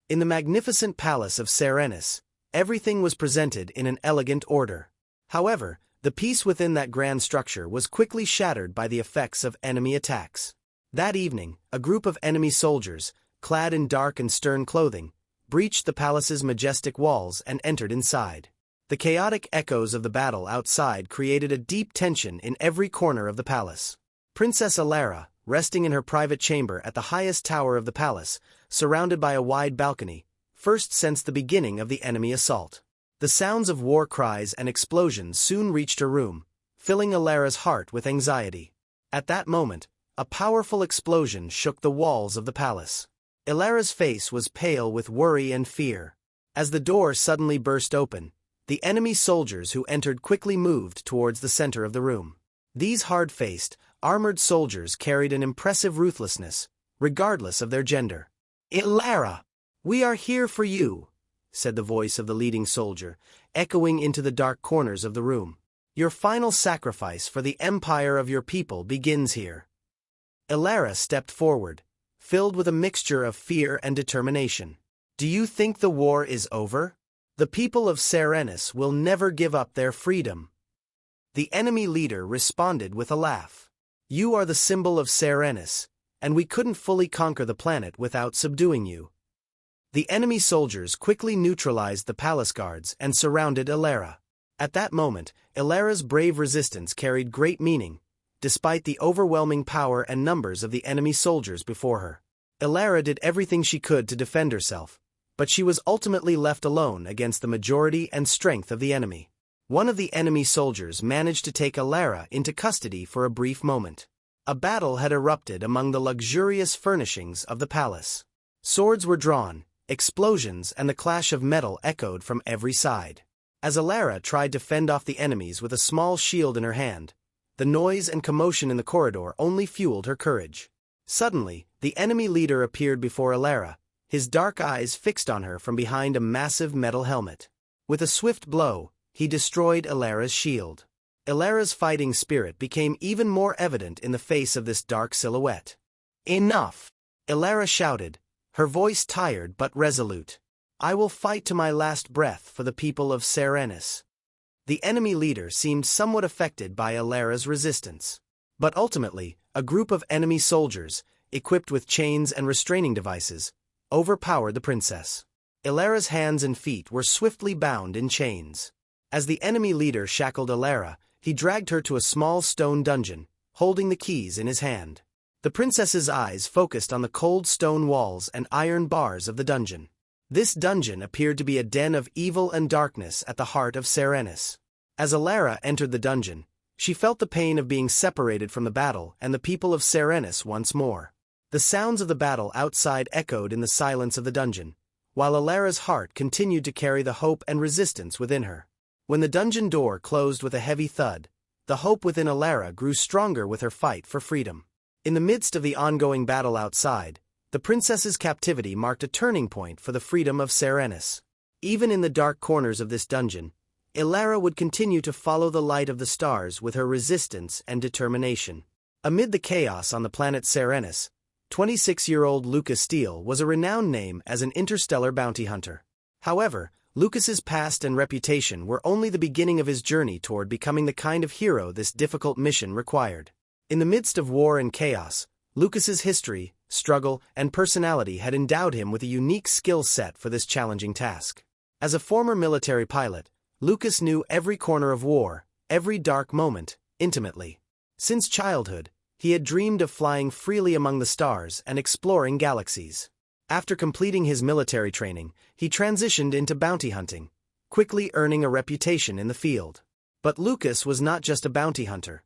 In the magnificent palace of Serenus, everything was presented in an elegant order. However, the peace within that grand structure was quickly shattered by the effects of enemy attacks. That evening, a group of enemy soldiers, clad in dark and stern clothing, breached the palace's majestic walls and entered inside. The chaotic echoes of the battle outside created a deep tension in every corner of the palace. Princess Alara, resting in her private chamber at the highest tower of the palace, surrounded by a wide balcony, first sensed the beginning of the enemy assault. The sounds of war cries and explosions soon reached her room, filling Alara's heart with anxiety. At that moment, a powerful explosion shook the walls of the palace. Alara's face was pale with worry and fear. As the door suddenly burst open, the enemy soldiers who entered quickly moved towards the center of the room. These hard-faced, armored soldiers carried an impressive ruthlessness, regardless of their gender. "Alara, we are here for you," said the voice of the leading soldier, echoing into the dark corners of the room. "Your final sacrifice for the empire of your people begins here." Alara stepped forward, filled with a mixture of fear and determination. "Do you think the war is over? The people of Serenus will never give up their freedom." The enemy leader responded with a laugh. "You are the symbol of Serenus, and we couldn't fully conquer the planet without subduing you." The enemy soldiers quickly neutralized the palace guards and surrounded Alara. At that moment, Alara's brave resistance carried great meaning, despite the overwhelming power and numbers of the enemy soldiers before her. Alara did everything she could to defend herself, but she was ultimately left alone against the majority and strength of the enemy. One of the enemy soldiers managed to take Alara into custody for a brief moment. A battle had erupted among the luxurious furnishings of the palace. Swords were drawn, explosions and the clash of metal echoed from every side. As Alara tried to fend off the enemies with a small shield in her hand, the noise and commotion in the corridor only fueled her courage. Suddenly, the enemy leader appeared before Alara, his dark eyes fixed on her from behind a massive metal helmet. With a swift blow, he destroyed Alara's shield. Alara's fighting spirit became even more evident in the face of this dark silhouette. "Enough!" Alara shouted, her voice tired but resolute. "I will fight to my last breath for the people of Serenus." The enemy leader seemed somewhat affected by Alara's resistance. But ultimately, a group of enemy soldiers, equipped with chains and restraining devices, overpowered the princess. Alara's hands and feet were swiftly bound in chains. As the enemy leader shackled Alara, he dragged her to a small stone dungeon, holding the keys in his hand. The princess's eyes focused on the cold stone walls and iron bars of the dungeon. This dungeon appeared to be a den of evil and darkness at the heart of Serenus. As Alara entered the dungeon, she felt the pain of being separated from the battle and the people of Serenus once more. The sounds of the battle outside echoed in the silence of the dungeon, while Alara's heart continued to carry the hope and resistance within her. When the dungeon door closed with a heavy thud, the hope within Alara grew stronger with her fight for freedom. In the midst of the ongoing battle outside, the princess's captivity marked a turning point for the freedom of Serenus. Even in the dark corners of this dungeon, Alara would continue to follow the light of the stars with her resistance and determination. Amid the chaos on the planet Serenus, 26-year-old Lucas Steele was a renowned name as an interstellar bounty hunter. However, Lucas's past and reputation were only the beginning of his journey toward becoming the kind of hero this difficult mission required. In the midst of war and chaos, Lucas's history, struggle, and personality had endowed him with a unique skill set for this challenging task. As a former military pilot, Lucas knew every corner of war, every dark moment, intimately. Since childhood, he had dreamed of flying freely among the stars and exploring galaxies. After completing his military training, he transitioned into bounty hunting, quickly earning a reputation in the field. But Lucas was not just a bounty hunter.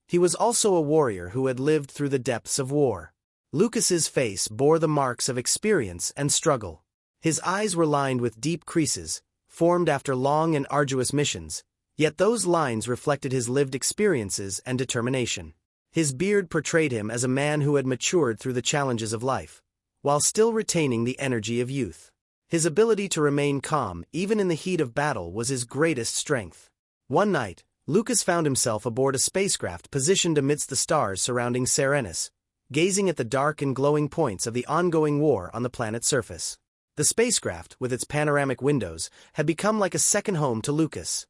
He was also a warrior who had lived through the depths of war. Lucas's face bore the marks of experience and struggle. His eyes were lined with deep creases, formed after long and arduous missions, yet those lines reflected his lived experiences and determination. His beard portrayed him as a man who had matured through the challenges of life, while still retaining the energy of youth. His ability to remain calm even in the heat of battle was his greatest strength. One night, Lucas found himself aboard a spacecraft positioned amidst the stars surrounding Serenus, gazing at the dark and glowing points of the ongoing war on the planet's surface. The spacecraft, with its panoramic windows, had become like a second home to Lucas.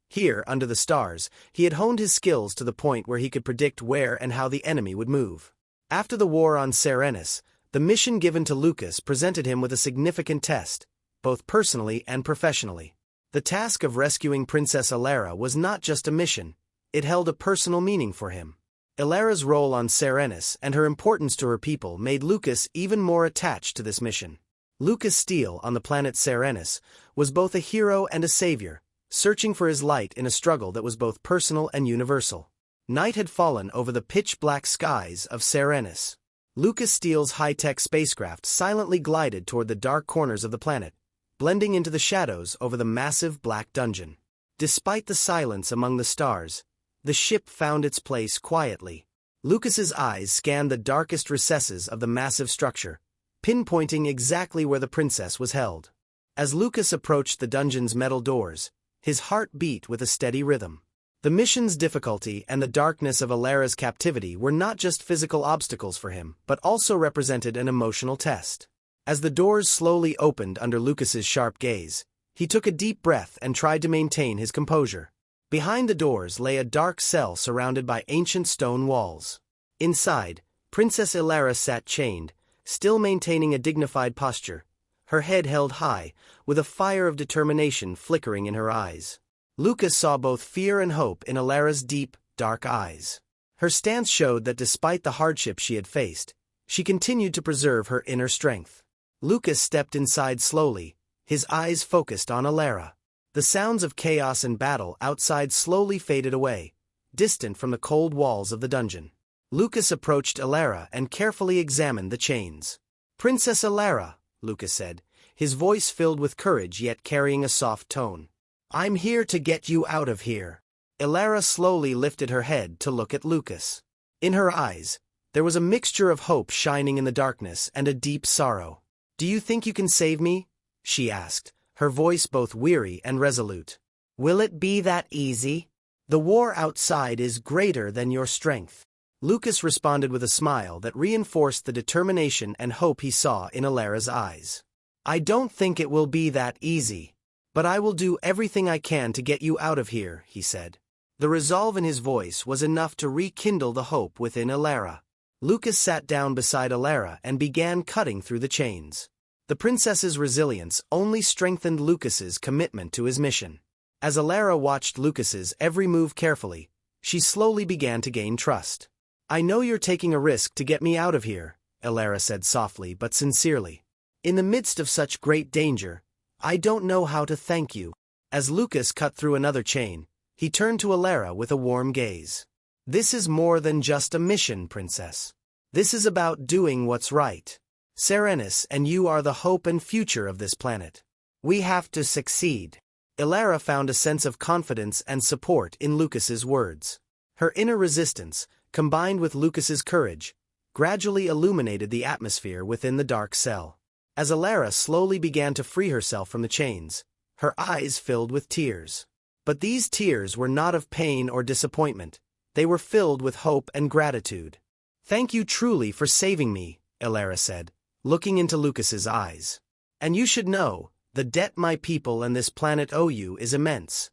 Here, under the stars, he had honed his skills to the point where he could predict where and how the enemy would move. After the war on Serenus, the mission given to Lucas presented him with a significant test, both personally and professionally. The task of rescuing Princess Elara was not just a mission, it held a personal meaning for him. Elara's role on Serenus and her importance to her people made Lucas even more attached to this mission. Lucas Steele on the planet Serenus was both a hero and a savior, searching for his light in a struggle that was both personal and universal. Night had fallen over the pitch-black skies of Serenus. Lucas Steele's high-tech spacecraft silently glided toward the dark corners of the planet, blending into the shadows over the massive black dungeon. Despite the silence among the stars, the ship found its place quietly. Lucas's eyes scanned the darkest recesses of the massive structure, pinpointing exactly where the princess was held. As Lucas approached the dungeon's metal doors, his heart beat with a steady rhythm. The mission's difficulty and the darkness of Elara's captivity were not just physical obstacles for him, but also represented an emotional test. As the doors slowly opened under Lucas's sharp gaze, he took a deep breath and tried to maintain his composure. Behind the doors lay a dark cell surrounded by ancient stone walls. Inside, Princess Elara sat chained, still maintaining a dignified posture, her head held high, with a fire of determination flickering in her eyes. Lucas saw both fear and hope in Elara's deep, dark eyes. Her stance showed that despite the hardship she had faced, she continued to preserve her inner strength. Lucas stepped inside slowly, his eyes focused on Elara. The sounds of chaos and battle outside slowly faded away, distant from the cold walls of the dungeon. Lucas approached Elara and carefully examined the chains. "Princess Elara," Lucas said, his voice filled with courage yet carrying a soft tone. "I'm here to get you out of here." Elara slowly lifted her head to look at Lucas. In her eyes, there was a mixture of hope shining in the darkness and a deep sorrow. "Do you think you can save me?" she asked, her voice both weary and resolute. "Will it be that easy? The war outside is greater than your strength." Lucas responded with a smile that reinforced the determination and hope he saw in Elara's eyes. "I don't think it will be that easy, but I will do everything I can to get you out of here," he said. The resolve in his voice was enough to rekindle the hope within Elara. Lucas sat down beside Elara and began cutting through the chains. The princess's resilience only strengthened Lucas's commitment to his mission. As Elara watched Lucas's every move carefully, she slowly began to gain trust. "I know you're taking a risk to get me out of here," Elara said softly but sincerely. "In the midst of such great danger, I don't know how to thank you." As Lucas cut through another chain, he turned to Elara with a warm gaze. "This is more than just a mission, princess. This is about doing what's right. Serenus and you are the hope and future of this planet. We have to succeed." Elara found a sense of confidence and support in Lucas's words. Her inner resistance, combined with Lucas's courage, gradually illuminated the atmosphere within the dark cell. As Elara slowly began to free herself from the chains, her eyes filled with tears. But these tears were not of pain or disappointment, they were filled with hope and gratitude. "Thank you truly for saving me," Elara said, looking into Lucas's eyes. "And you should know, the debt my people and this planet owe you is immense."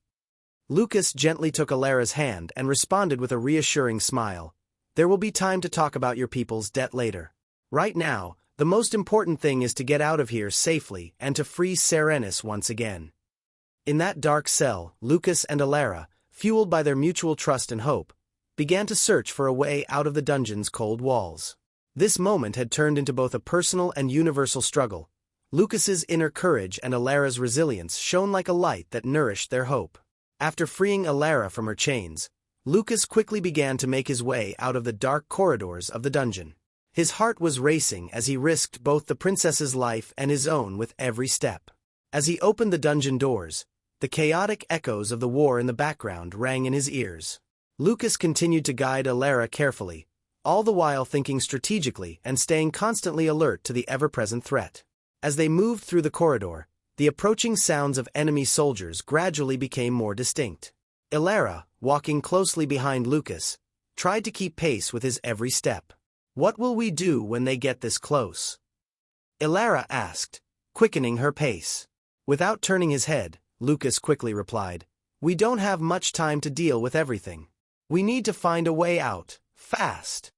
Lucas gently took Elara's hand and responded with a reassuring smile. "There will be time to talk about your people's debt later. Right now, the most important thing is to get out of here safely and to free Serenus once again." In that dark cell, Lucas and Elara, fueled by their mutual trust and hope, began to search for a way out of the dungeon's cold walls. This moment had turned into both a personal and universal struggle. Lucas's inner courage and Elara's resilience shone like a light that nourished their hope. After freeing Elara from her chains, Lucas quickly began to make his way out of the dark corridors of the dungeon. His heart was racing as he risked both the princess's life and his own with every step. As he opened the dungeon doors, the chaotic echoes of the war in the background rang in his ears. Lucas continued to guide Elara carefully, all the while thinking strategically and staying constantly alert to the ever-present threat. As they moved through the corridor, the approaching sounds of enemy soldiers gradually became more distinct. Elara, walking closely behind Lucas, tried to keep pace with his every step. "What will we do when they get this close?" Elara asked, quickening her pace. Without turning his head, Lucas quickly replied, "We don't have much time to deal with everything. We need to find a way out, fast."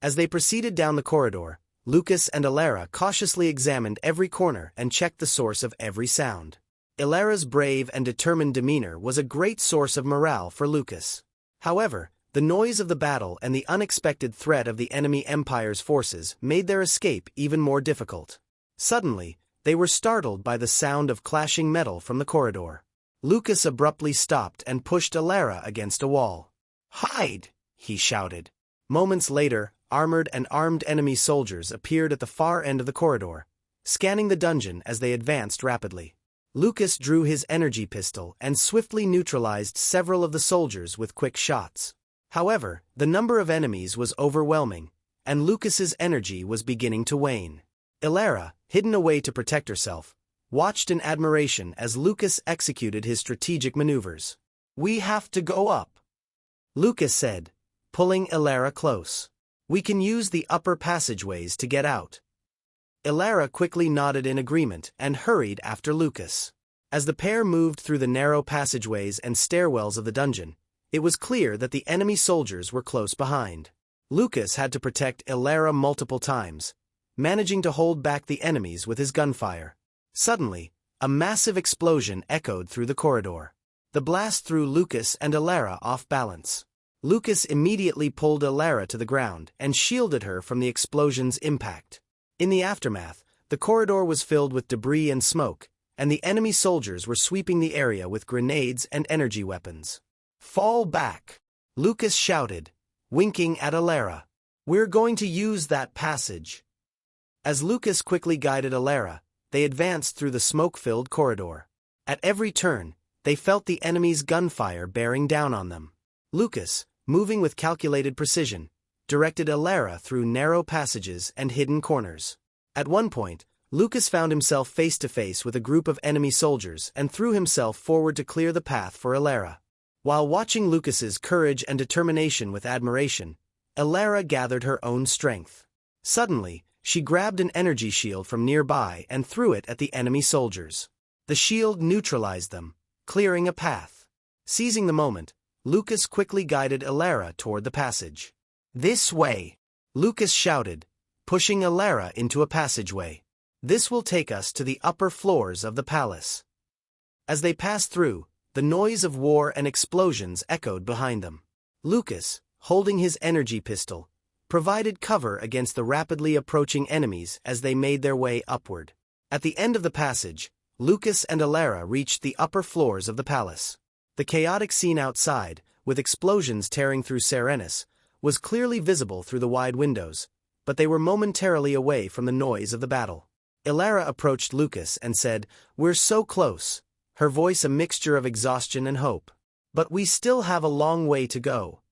As they proceeded down the corridor, Lucas and Elara cautiously examined every corner and checked the source of every sound. Elara's brave and determined demeanor was a great source of morale for Lucas. However, the noise of the battle and the unexpected threat of the enemy empire's forces made their escape even more difficult. Suddenly, they were startled by the sound of clashing metal from the corridor. Lucas abruptly stopped and pushed Elara against a wall. "Hide!" he shouted. Moments later, armored and armed enemy soldiers appeared at the far end of the corridor, scanning the dungeon as they advanced rapidly. Lucas drew his energy pistol and swiftly neutralized several of the soldiers with quick shots. However, the number of enemies was overwhelming, and Lucas's energy was beginning to wane. Elara, hidden away to protect herself, watched in admiration as Lucas executed his strategic maneuvers. "We have to go up," Lucas said, pulling Elara close. "We can use the upper passageways to get out." Elara quickly nodded in agreement and hurried after Lucas. As the pair moved through the narrow passageways and stairwells of the dungeon, it was clear that the enemy soldiers were close behind. Lucas had to protect Elara multiple times, managing to hold back the enemies with his gunfire. Suddenly, a massive explosion echoed through the corridor. The blast threw Lucas and Elara off balance. Lucas immediately pulled Elara to the ground and shielded her from the explosion's impact. In the aftermath, the corridor was filled with debris and smoke, and the enemy soldiers were sweeping the area with grenades and energy weapons. "Fall back!" Lucas shouted, winking at Elara. "We're going to use that passage." As Lucas quickly guided Elara, they advanced through the smoke-filled corridor. At every turn, they felt the enemy's gunfire bearing down on them. Lucas, moving with calculated precision, directed Elara through narrow passages and hidden corners. At one point, Lucas found himself face to face with a group of enemy soldiers and threw himself forward to clear the path for Elara. While watching Lucas's courage and determination with admiration, Elara gathered her own strength. Suddenly, she grabbed an energy shield from nearby and threw it at the enemy soldiers. The shield neutralized them, clearing a path. Seizing the moment, Lucas quickly guided Elara toward the passage. "This way!" Lucas shouted, pushing Elara into a passageway. "This will take us to the upper floors of the palace." As they passed through, the noise of war and explosions echoed behind them. Lucas, holding his energy pistol, provided cover against the rapidly approaching enemies as they made their way upward. At the end of the passage, Lucas and Elara reached the upper floors of the palace. The chaotic scene outside, with explosions tearing through Serenus, was clearly visible through the wide windows, but they were momentarily away from the noise of the battle. Elara approached Lucas and said, "We're so close," her voice a mixture of exhaustion and hope. "But we still have a long way to go."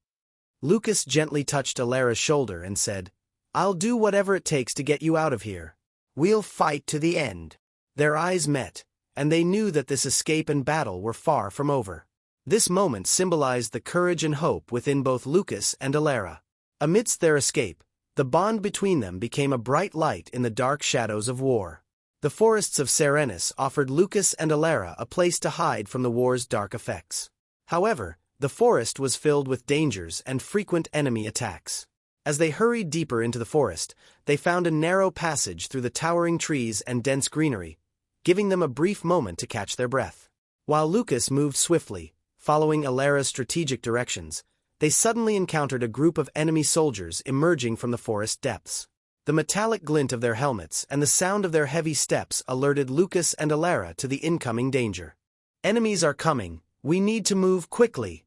Lucas gently touched Elara's shoulder and said, "I'll do whatever it takes to get you out of here. We'll fight to the end." Their eyes met, and they knew that this escape and battle were far from over. This moment symbolized the courage and hope within both Lucas and Elara. Amidst their escape, the bond between them became a bright light in the dark shadows of war. The forests of Serenus offered Lucas and Elara a place to hide from the war's dark effects. However, the forest was filled with dangers and frequent enemy attacks. As they hurried deeper into the forest, they found a narrow passage through the towering trees and dense greenery, giving them a brief moment to catch their breath. While Lucas moved swiftly, following Elara's strategic directions, they suddenly encountered a group of enemy soldiers emerging from the forest depths. The metallic glint of their helmets and the sound of their heavy steps alerted Lucas and Elara to the incoming danger. "Enemies are coming, we need to move quickly,"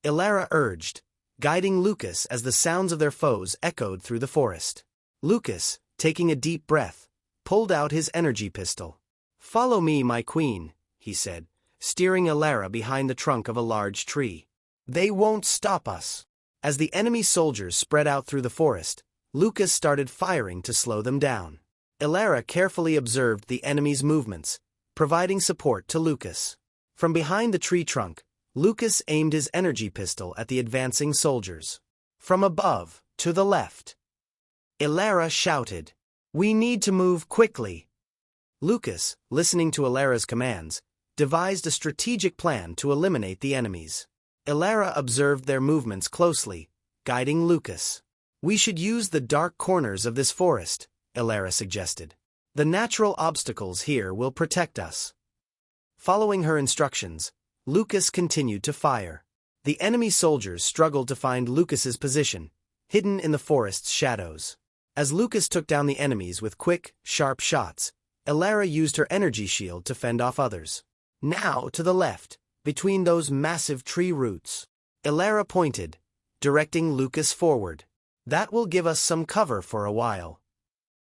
Elara urged, guiding Lucas as the sounds of their foes echoed through the forest. Lucas, taking a deep breath, pulled out his energy pistol. "Follow me, my queen," he said, steering Elara behind the trunk of a large tree. "They won't stop us." As the enemy soldiers spread out through the forest, Lucas started firing to slow them down. Elara carefully observed the enemy's movements, providing support to Lucas. From behind the tree trunk, Lucas aimed his energy pistol at the advancing soldiers. From above, to the left, Elara shouted, "We need to move quickly." Lucas, listening to Ilara's commands, devised a strategic plan to eliminate the enemies. Ilara observed their movements closely, guiding Lucas. "We should use the dark corners of this forest," Ilara suggested. "The natural obstacles here will protect us." Following her instructions, Lucas continued to fire. The enemy soldiers struggled to find Lucas's position, hidden in the forest's shadows. As Lucas took down the enemies with quick, sharp shots, Ilara used her energy shield to fend off others. "Now to the left, between those massive tree roots," Ilara pointed, directing Lucas forward. "That will give us some cover for a while."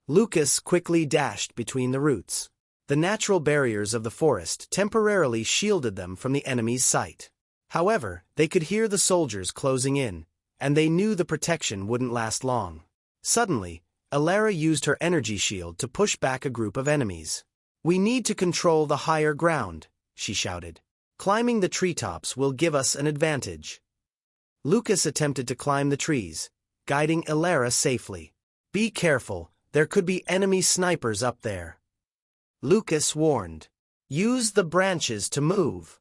Lucas quickly dashed between the roots. The natural barriers of the forest temporarily shielded them from the enemy's sight. However, they could hear the soldiers closing in, and they knew the protection wouldn't last long. Suddenly, Ilara used her energy shield to push back a group of enemies. "We need to control the higher ground," she shouted. "Climbing the treetops will give us an advantage." Lucas attempted to climb the trees, guiding Ilara safely. "Be careful, there could be enemy snipers up there," Lucas warned. "Use the branches to move."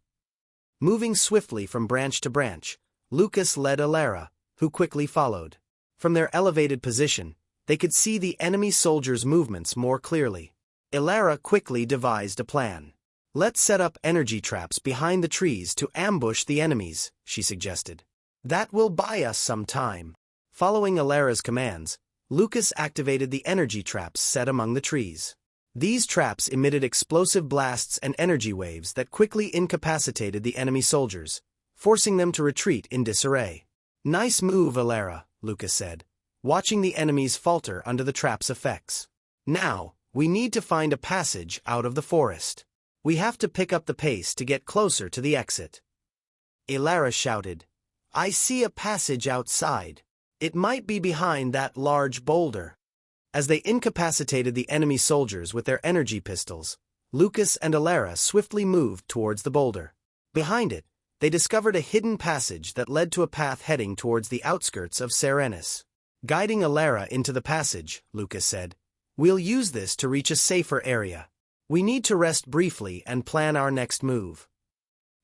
Moving swiftly from branch to branch, Lucas led Ilara, who quickly followed. From their elevated position, they could see the enemy soldiers' movements more clearly. Ilara quickly devised a plan. "Let's set up energy traps behind the trees to ambush the enemies," she suggested. "That will buy us some time." Following Ilara's commands, Lucas activated the energy traps set among the trees. These traps emitted explosive blasts and energy waves that quickly incapacitated the enemy soldiers, forcing them to retreat in disarray. "Nice move, Ilara," Lucas said, watching the enemies falter under the trap's effects. "Now, we need to find a passage out of the forest. We have to pick up the pace to get closer to the exit." Ilara shouted, "I see a passage outside. It might be behind that large boulder." As they incapacitated the enemy soldiers with their energy pistols, Lucas and Ilara swiftly moved towards the boulder. Behind it, they discovered a hidden passage that led to a path heading towards the outskirts of Serenis. Guiding Ilara into the passage, Lucas said, "We'll use this to reach a safer area. We need to rest briefly and plan our next move."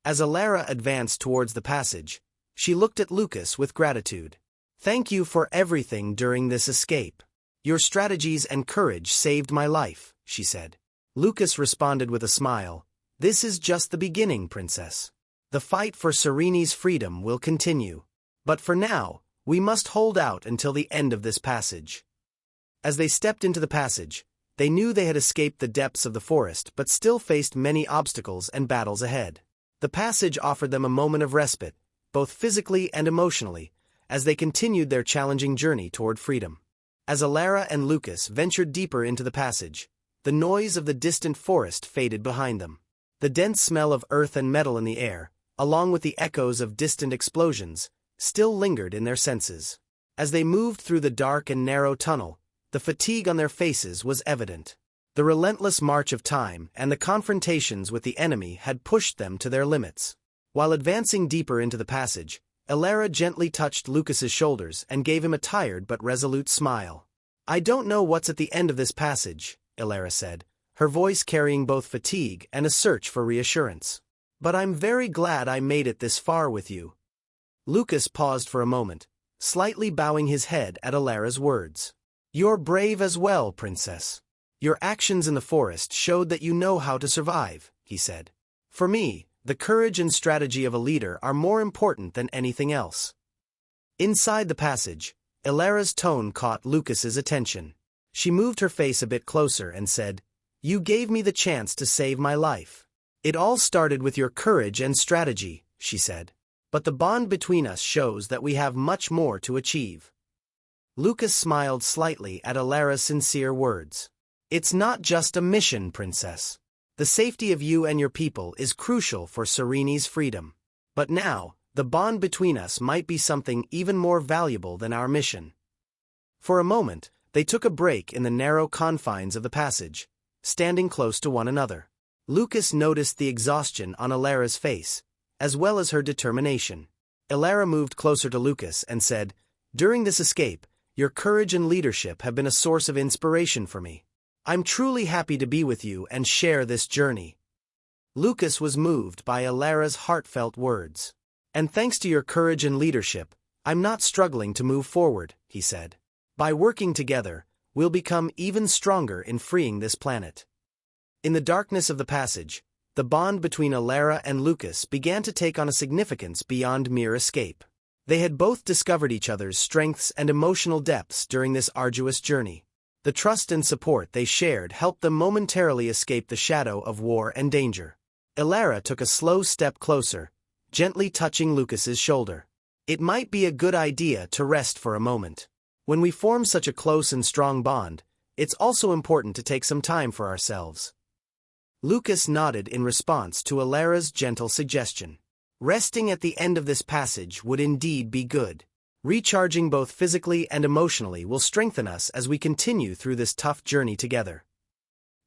As Ilara advanced towards the passage, she looked at Lucas with gratitude. "Thank you for everything during this escape. Your strategies and courage saved my life," she said. Lucas responded with a smile. "This is just the beginning, Princess. The fight for Sereni's freedom will continue. But for now, we must hold out until the end of this passage." As they stepped into the passage, they knew they had escaped the depths of the forest but still faced many obstacles and battles ahead. The passage offered them a moment of respite, both physically and emotionally, as they continued their challenging journey toward freedom. As Ilara and Lucas ventured deeper into the passage, the noise of the distant forest faded behind them. The dense smell of earth and metal in the air, along with the echoes of distant explosions, still lingered in their senses. As they moved through the dark and narrow tunnel, the fatigue on their faces was evident. The relentless march of time and the confrontations with the enemy had pushed them to their limits. While advancing deeper into the passage, Ilara gently touched Lucas's shoulders and gave him a tired but resolute smile. "I don't know what's at the end of this passage," Ilara said, her voice carrying both fatigue and a search for reassurance. "But I'm very glad I made it this far with you." Lucas paused for a moment, slightly bowing his head at Ilara's words. "You're brave as well, Princess. Your actions in the forest showed that you know how to survive," he said. "For me, the courage and strategy of a leader are more important than anything else." Inside the passage, Ilara's tone caught Lucas's attention. She moved her face a bit closer and said, "You gave me the chance to save my life. It all started with your courage and strategy," she said. "But the bond between us shows that we have much more to achieve." Lucas smiled slightly at Ilara's sincere words. "It's not just a mission, Princess. The safety of you and your people is crucial for Sereni's freedom. But now, the bond between us might be something even more valuable than our mission." For a moment, they took a break in the narrow confines of the passage, standing close to one another. Lucas noticed the exhaustion on Ilara's face, as well as her determination. Ilara moved closer to Lucas and said, "During this escape, your courage and leadership have been a source of inspiration for me. I'm truly happy to be with you and share this journey. Lucas was moved by Elara's heartfelt words. And thanks to your courage and leadership, I'm not struggling to move forward, he said. By working together, we'll become even stronger in freeing this planet. In the darkness of the passage, the bond between Elara and Lucas began to take on a significance beyond mere escape. They had both discovered each other's strengths and emotional depths during this arduous journey. The trust and support they shared helped them momentarily escape the shadow of war and danger. Elara took a slow step closer, gently touching Lucas's shoulder. It might be a good idea to rest for a moment. When we form such a close and strong bond, it's also important to take some time for ourselves. Lucas nodded in response to Elara's gentle suggestion. Resting at the end of this passage would indeed be good. Recharging both physically and emotionally will strengthen us as we continue through this tough journey together.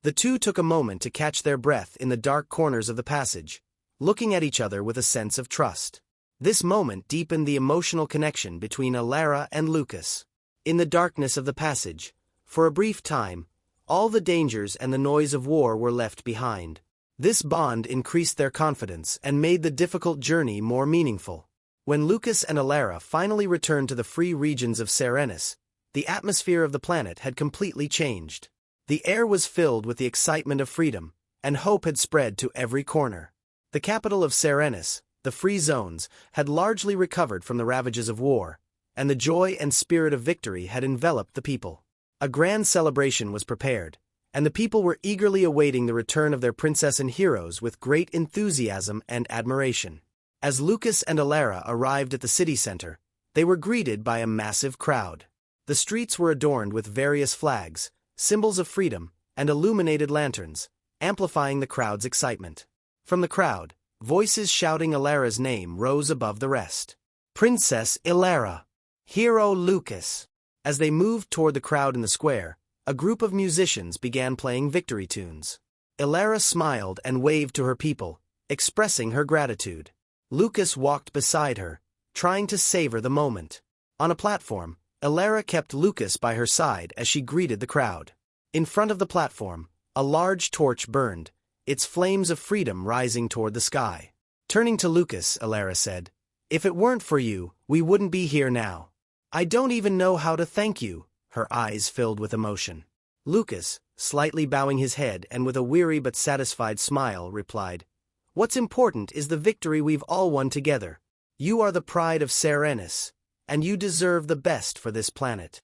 The two took a moment to catch their breath in the dark corners of the passage, looking at each other with a sense of trust. This moment deepened the emotional connection between Elara and Lucas. In the darkness of the passage, for a brief time, all the dangers and the noise of war were left behind. This bond increased their confidence and made the difficult journey more meaningful. When Lucas and Elara finally returned to the free regions of Serenus, the atmosphere of the planet had completely changed. The air was filled with the excitement of freedom, and hope had spread to every corner. The capital of Serenus, the free zones, had largely recovered from the ravages of war, and the joy and spirit of victory had enveloped the people. A grand celebration was prepared, and the people were eagerly awaiting the return of their princess and heroes with great enthusiasm and admiration. As Lucas and Elara arrived at the city center, they were greeted by a massive crowd. The streets were adorned with various flags, symbols of freedom, and illuminated lanterns, amplifying the crowd's excitement. From the crowd, voices shouting Elara's name rose above the rest. Princess Elara! Hero Lucas! As they moved toward the crowd in the square, a group of musicians began playing victory tunes. Elara smiled and waved to her people, expressing her gratitude. Lucas walked beside her, trying to savor the moment. On a platform, Elara kept Lucas by her side as she greeted the crowd. In front of the platform, a large torch burned, its flames of freedom rising toward the sky. Turning to Lucas, Elara said, "If it weren't for you, we wouldn't be here now. I don't even know how to thank you," her eyes filled with emotion. Lucas, slightly bowing his head and with a weary but satisfied smile, replied, "What's important is the victory we've all won together. You are the pride of Serenus, and you deserve the best for this planet."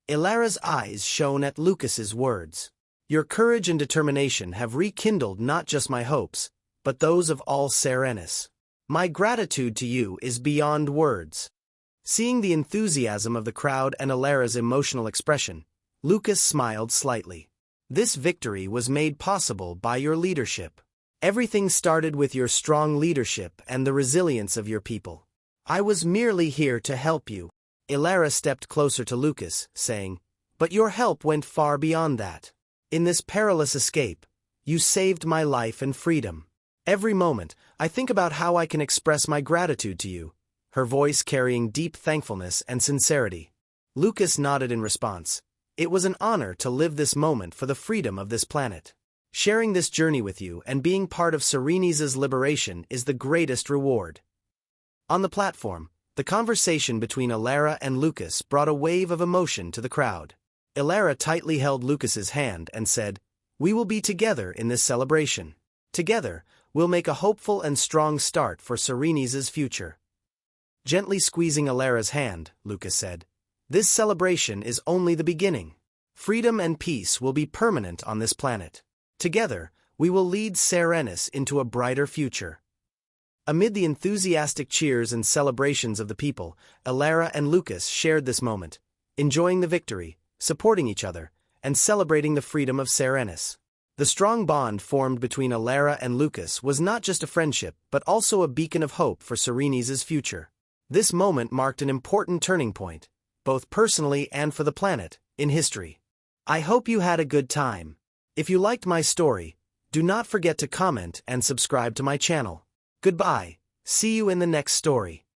Elara's eyes shone at Lucas's words. "Your courage and determination have rekindled not just my hopes, but those of all Serenus. My gratitude to you is beyond words." Seeing the enthusiasm of the crowd and Elara's emotional expression, Lucas smiled slightly. "This victory was made possible by your leadership. Everything started with your strong leadership and the resilience of your people. I was merely here to help you." Elara stepped closer to Lucas, saying, "But your help went far beyond that. In this perilous escape, you saved my life and freedom. Every moment, I think about how I can express my gratitude to you," her voice carrying deep thankfulness and sincerity. Lucas nodded in response. "It was an honor to live this moment for the freedom of this planet. Sharing this journey with you and being part of Serenes' liberation is the greatest reward." On the platform, the conversation between Elara and Lucas brought a wave of emotion to the crowd. Elara tightly held Lucas's hand and said, "We will be together in this celebration. Together, we'll make a hopeful and strong start for Serenes' future." Gently squeezing Elara's hand, Lucas said, "This celebration is only the beginning. Freedom and peace will be permanent on this planet. Together, we will lead Serenus into a brighter future." Amid the enthusiastic cheers and celebrations of the people, Elara and Lucas shared this moment, enjoying the victory, supporting each other, and celebrating the freedom of Serenus. The strong bond formed between Elara and Lucas was not just a friendship but also a beacon of hope for Serenes' future. This moment marked an important turning point, both personally and for the planet, in history. I hope you had a good time. If you liked my story, do not forget to comment and subscribe to my channel. Goodbye, see you in the next story.